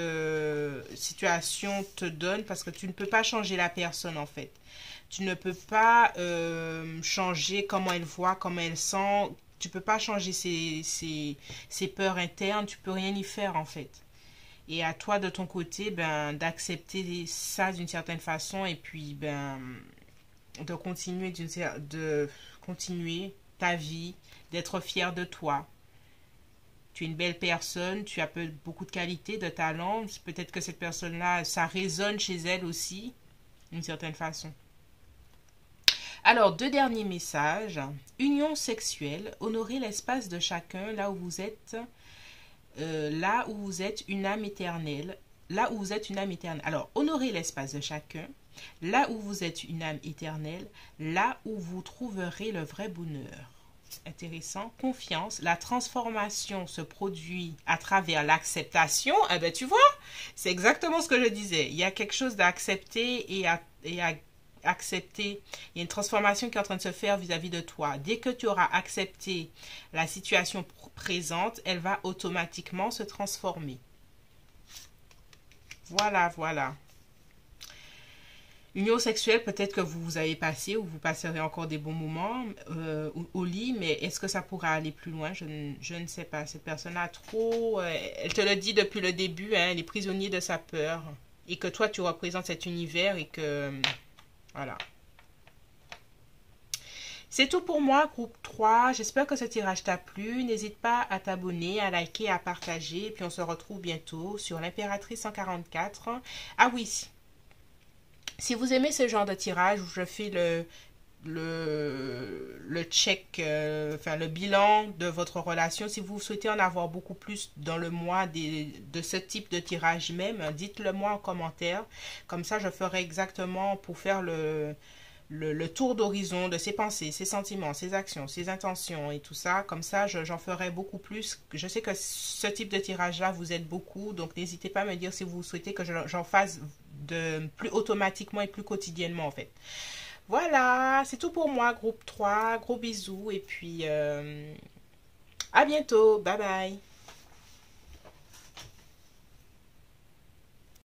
situation te donne, parce que tu ne peux pas changer la personne en fait. Tu ne peux pas changer comment elle voit, comment elle sent. Tu ne peux pas changer ses peurs internes. Tu ne peux rien y faire en fait. Et à toi de ton côté, d'accepter ça d'une certaine façon et puis de continuer ta vie, d'être fier de toi. Tu es une belle personne, tu as beaucoup de qualités, de talents. Peut-être que cette personne-là, ça résonne chez elle aussi, d'une certaine façon. Alors, 2 derniers messages. Union sexuelle, honorez l'espace de chacun là où vous êtes. Là où vous êtes une âme éternelle. Là où vous êtes une âme éternelle. Alors, honorez l'espace de chacun. Là où vous êtes une âme éternelle. Là où vous trouverez le vrai bonheur. Intéressant. Confiance. La transformation se produit à travers l'acceptation. Eh ben, tu vois, c'est exactement ce que je disais. Il y a quelque chose d'accepter et à accepter. Il y a une transformation qui est en train de se faire vis-à-vis de toi. Dès que tu auras accepté la situation présente, elle va automatiquement se transformer. Voilà. Union sexuelle, peut-être que vous avez passé ou vous passerez encore des bons moments au lit, mais est-ce que ça pourra aller plus loin? Je ne sais pas. Cette personne-là trop... elle te le dit depuis le début, hein, elle est prisonnière de sa peur. Et que toi, tu représentes cet univers et que... Voilà. C'est tout pour moi, groupe 3. J'espère que ce tirage t'a plu. N'hésite pas à t'abonner, à liker, à partager. Et puis on se retrouve bientôt sur l'Impératrice 144. Ah oui, si vous aimez ce genre de tirage où je fais le check, enfin le bilan de votre relation. Si vous souhaitez en avoir beaucoup plus dans le mois de ce type de tirage même, dites-le moi en commentaire. Comme ça, je ferai exactement pour faire le tour d'horizon de ses pensées, ses sentiments, ses actions, ses intentions et tout ça. Comme ça, j'en ferai beaucoup plus. Je sais que ce type de tirage-là vous aide beaucoup, donc n'hésitez pas à me dire si vous souhaitez que j'en fasse de plus automatiquement et plus quotidiennement en fait. Voilà, c'est tout pour moi, groupe 3, gros bisous et puis à bientôt, bye bye.